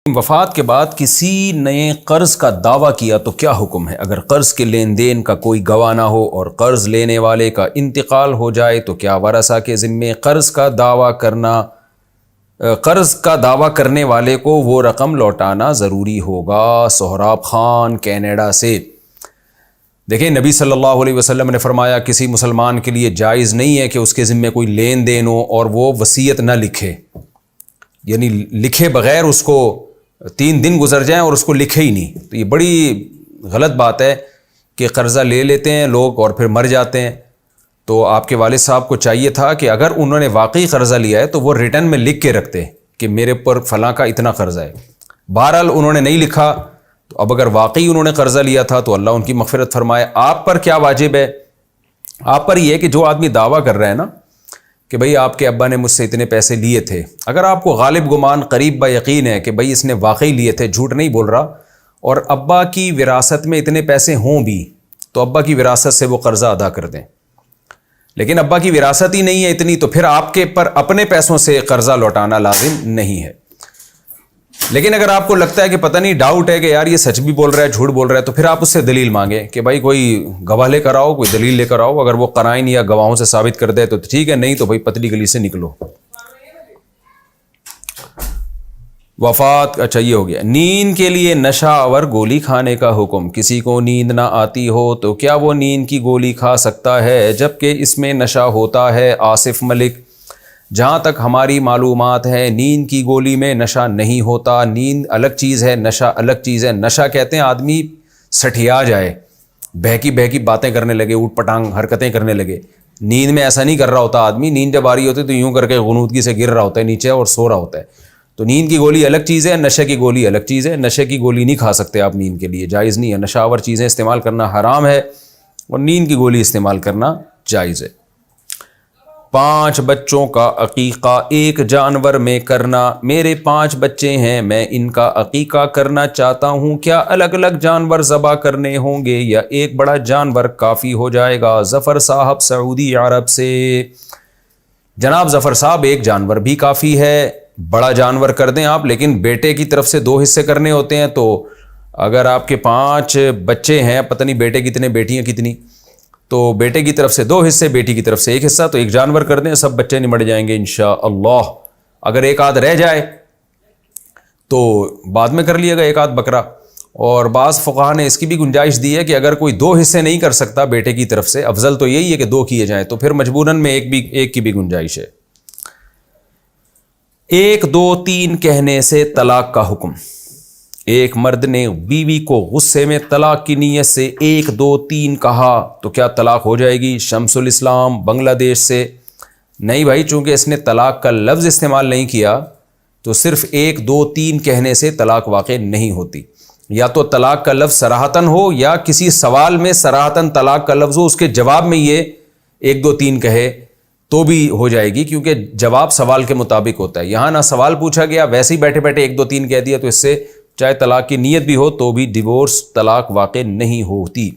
وفات کے بعد کسی نے قرض کا دعویٰ کیا تو کیا حکم ہے؟ اگر قرض کے لین دین کا کوئی گواہ نہ ہو اور قرض لینے والے کا انتقال ہو جائے تو کیا ورثہ کے ذمے قرض کا دعویٰ کرنے والے کو وہ رقم لوٹانا ضروری ہوگا؟ سہراب خان کینیڈا سے۔ دیکھیں، نبی صلی اللہ علیہ وسلم نے فرمایا کسی مسلمان کے لیے جائز نہیں ہے کہ اس کے ذمے کوئی لین دین ہو اور وہ وصیت نہ لکھے، یعنی لکھے بغیر اس کو 3 دن گزر جائیں اور اس کو لکھے ہی نہیں۔ تو یہ بڑی غلط بات ہے کہ قرضہ لے لیتے ہیں لوگ اور پھر مر جاتے ہیں۔ تو آپ کے والد صاحب کو چاہیے تھا کہ اگر انہوں نے واقعی قرضہ لیا ہے تو وہ ریٹرن میں لکھ کے رکھتے کہ میرے پر فلاں کا اتنا قرضہ ہے۔ بہرحال انہوں نے نہیں لکھا، تو اب اگر واقعی انہوں نے قرضہ لیا تھا تو اللہ ان کی مغفرت فرمائے۔ آپ پر کیا واجب ہے؟ آپ پر یہ ہے کہ جو آدمی دعویٰ کر رہا ہے نا کہ بھئی آپ کے ابا نے مجھ سے اتنے پیسے لیے تھے، اگر آپ کو غالب گمان قریب با یقین ہے کہ بھئی اس نے واقعی لیے تھے، جھوٹ نہیں بول رہا، اور ابا کی وراثت میں اتنے پیسے ہوں بھی تو ابا کی وراثت سے وہ قرضہ ادا کر دیں۔ لیکن ابا کی وراثت ہی نہیں ہے اتنی تو پھر آپ کے پر اپنے پیسوں سے قرضہ لوٹانا لازم نہیں ہے۔ لیکن اگر آپ کو لگتا ہے کہ پتہ نہیں، ڈاؤٹ ہے کہ یار یہ سچ بھی بول رہا ہے جھوٹ بول رہا ہے، تو پھر آپ اس سے دلیل مانگیں کہ بھائی کوئی گواہ لے کر آؤ، کوئی دلیل لے کر آؤ۔ اگر وہ قرائن یا گواہوں سے ثابت کر دے تو ٹھیک ہے، نہیں تو بھائی پتلی گلی سے نکلو۔ وفات، اچھا یہ ہو گیا۔ نیند کے لیے نشہ آور گولی کھانے کا حکم۔ کسی کو نیند نہ آتی ہو تو کیا وہ نیند کی گولی کھا سکتا ہے جبکہ اس میں نشہ ہوتا ہے؟ آصف ملک۔ جہاں تک ہماری معلومات ہے نیند کی گولی میں نشہ نہیں ہوتا۔ نیند الگ چیز ہے، نشہ الگ چیز ہے۔ نشہ کہتے ہیں آدمی سٹھیا جائے، بہکی باتیں کرنے لگے، اوٹ پٹانگ حرکتیں کرنے لگے۔ نیند میں ایسا نہیں کر رہا ہوتا آدمی، نیند جب آ رہی ہوتی ہے تو یوں کر کے غنودگی سے گر رہا ہوتا ہے نیچے اور سو رہا ہوتا ہے۔ تو نیند کی گولی الگ چیز ہے، نشے کی گولی الگ چیز ہے۔ نشے کی گولی نہیں کھا سکتے آپ، نیند کے لیے جائز نہیں ہے۔ نشہ آور چیزیں استعمال کرنا حرام ہے اور نیند کی گولی استعمال کرنا جائز ہے۔ 5 بچوں کا عقیقہ ایک جانور میں کرنا۔ میرے 5 بچے ہیں، میں ان کا عقیقہ کرنا چاہتا ہوں، کیا الگ الگ جانور ذبح کرنے ہوں گے یا ایک بڑا جانور کافی ہو جائے گا؟ ظفر صاحب سعودی عرب سے۔ جناب ظفر صاحب، ایک جانور بھی کافی ہے، بڑا جانور کر دیں آپ، لیکن بیٹے کی طرف سے 2 حصے کرنے ہوتے ہیں۔ تو اگر آپ کے 5 بچے ہیں، پتہ نہیں بیٹے کتنے بیٹیاں کتنی، تو بیٹے کی طرف سے 2 حصے، بیٹی کی طرف سے 1 حصہ، تو ایک جانور کر دیں، سب بچے نمٹ جائیں گے انشاءاللہ۔ اگر ایک آدھ رہ جائے تو بعد میں کر لیے گا ایک آدھ بکرا۔ اور بعض فقہا نے اس کی بھی گنجائش دی ہے کہ اگر کوئی 2 حصے نہیں کر سکتا بیٹے کی طرف سے، افضل تو یہی ہے کہ 2 کیے جائیں، تو پھر مجبوراً میں ایک کی بھی گنجائش ہے۔ 1 2 3 کہنے سے طلاق کا حکم۔ ایک مرد نے بیوی کو غصے میں طلاق کی نیت سے 1 2 3 کہا تو کیا طلاق ہو جائے گی؟ شمس الاسلام بنگلہ دیش سے۔ نہیں بھائی، چونکہ اس نے طلاق کا لفظ استعمال نہیں کیا تو صرف 1 2 3 کہنے سے طلاق واقع نہیں ہوتی۔ یا تو طلاق کا لفظ صراحتاً ہو یا کسی سوال میں صراحتاً طلاق کا لفظ ہو، اس کے جواب میں یہ 1 2 3 کہے تو بھی ہو جائے گی، کیونکہ جواب سوال کے مطابق ہوتا ہے۔ یہاں نہ سوال پوچھا گیا، ویسے ہی بیٹھے بیٹھے 1 2 3 کہہ دیا، تو اس سے چاہے طلاق کی نیت بھی ہو تو بھی ڈیورس طلاق واقع نہیں ہوتی۔